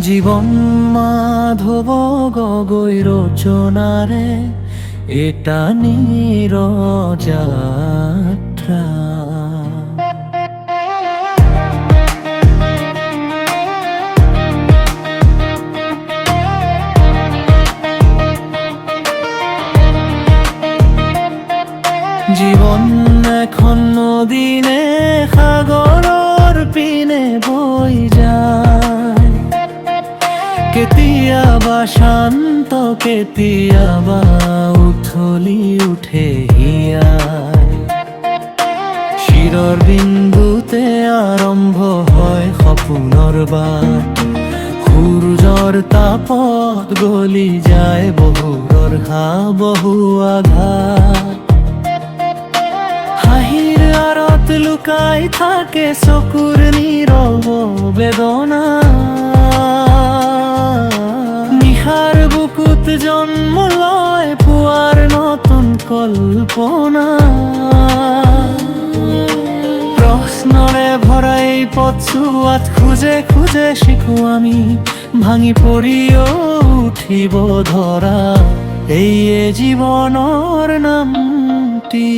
জীবন মাধব গগৈ রচনারে এটা নিরযাত্রা। জীবন এখন নদীনে সাগৰৰ পিনে বৈ যায়, কেতিয়াবা শান্ত কেতিয়াবা উথলি উঠে হিয়াই। শিৰৰ বিন্দুতে আৰম্ভ হয় সপোনৰ বাট, সূৰ্যৰ তাপত গলি যায় বহুৰৰ বহু আঘাত। হাঁহিৰ আঁৰত লুকাই থাকে চকুৰ নীৰৱ বেদনা, নিশাৰ বুকুত জন্ম লয় পুৱাৰ নতুন কল্পনা। প্ৰশ্নৰে ভৰাই পথছোৱাত খোজে খোজে শিকো আমি, ভাঙি পৰিও উঠিব ধৰা এইয়ে জীৱনৰ নামটি।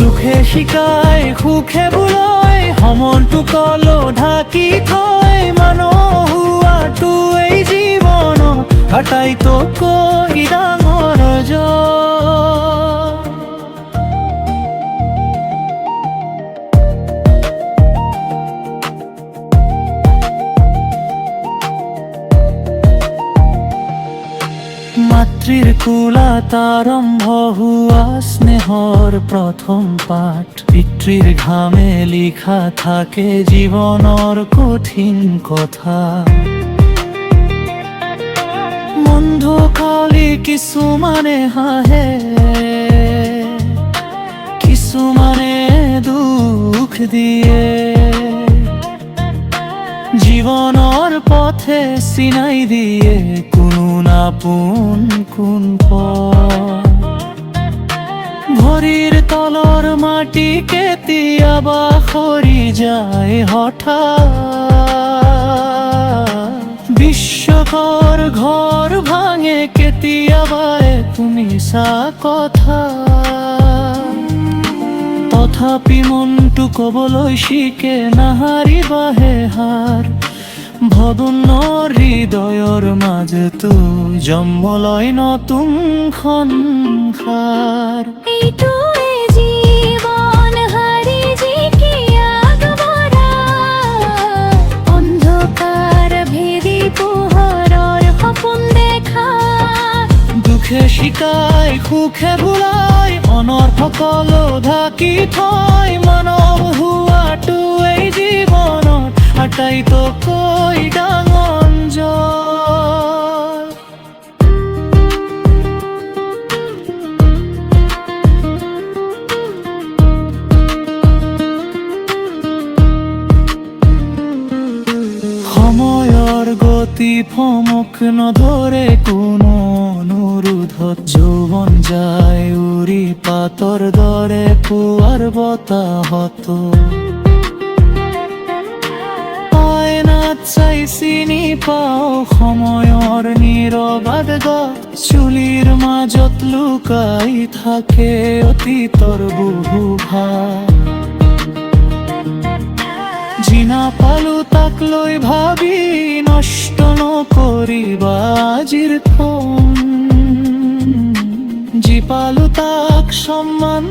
দুখে শিকাই সুখে বুলয় সমনটো কলো ঢাকি থয়, মানুহ হোৱাটো এই জীৱনত আটাইতকৈ ডাঙৰ জয়। মাতৃৰ কোলাত আৰম্ভ হোৱা স্নেহৰ প্ৰথম পাঠ, পিতৃৰ ঘামে লিখা থাকে জীৱনৰ কঠিন কথা। মন খালি কিছুমানে হাঁহে, কিছুমানে দুখ দিয়ে, জীৱনৰ পথে চিনাই দিয়ে কোনো নাপোন কোন পথ। ভৰিৰ তলৰ মাটি কেতিয়াবা সৰি যায় হঠাৎ, বিশ্বকৰ ঘৰ ভাঙে কেতিয়াবা মিছা কথা। তথাপি মনটো কবলৈ শিকে নাহাৰিবাহে হাৰ, ভদনৰ হৃদয়ৰ মাজতো জন্ম লয় নতুন সংসাৰ। দুখে শিকাই সুখে ভুলাই অনৰ্থ সকলো ঢাকি থয়, মানৱ হোৱাটো এই জীৱনত আটাইতকৈ ডাঙৰ জয়। সময়ৰ গতি ফমক নধৰে কোনো অনুৰোধত, যৌৱন যায় উৰি পাতৰ দৰে পুৱাৰ বতাহত। আইনাত চাই চিনি পাওঁ সময়ৰ নীৰৱ গত, চুলিৰ মাজত লুকাই থাকে অতীতৰ বহু ভাৱ। জিনা পালো তাক লৈ ভাবি নষ্ট নকৰিবা আজিৰ থম, যি পালো তাক সন্মান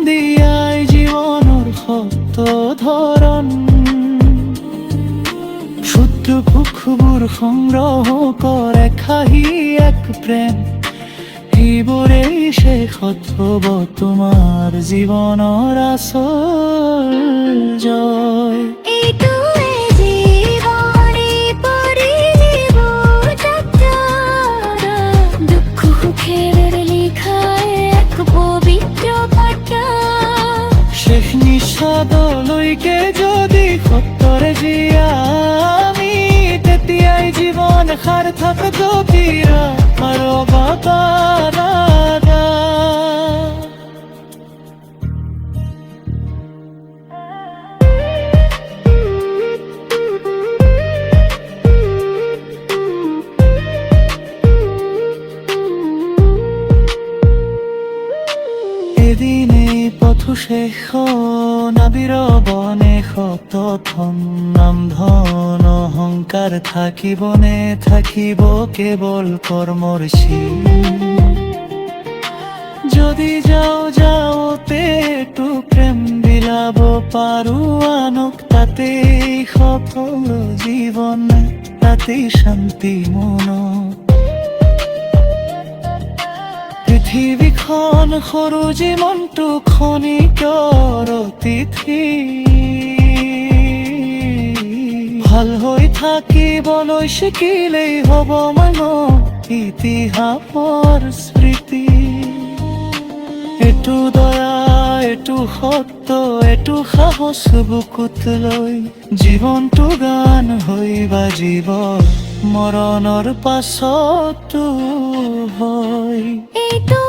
দিয়াই জীৱনৰ সত্য ধৰণ। ক্ষুদ্ৰ সুখবোৰ সংগ্ৰহ কৰে খাহি এক প্ৰেম, সেইবোৰেই শেষত হ'ব তোমাৰ জীৱনৰ আচল জয়। শেষ নিঃস্বাদলৈকে যদি সত্যৰে জীয়া আমি, তেতিয়াই জীৱন সাৰ্থক গভীৰ আৰু বাবাৰাদা এদিন এই পথ শেষ নাবিৰ বনে শতথন নাম ধন অহংকাৰ থাকিবনে থাকিব কেৱল কৰ্মৰ চিন যদি যাওঁতে এইটো প্ৰেম বিলাব পাৰো আনক তাতেই সফল জীৱন তাতেই শান্তি মনত পৃথিৱীখন সৰু জীৱনটো ক্ষণিকৰ অতিথি ভাল হৈ থাকিবলৈ শিকিলেই হ'ব মানুহ ইতিহাসৰ স্মৃতি এইটো দয়া এইটো সত্য এইটো সাহস বুকুত লৈ জীৱনটো গান হৈ বাজিব মৰণৰ পাছতো হয় এইটো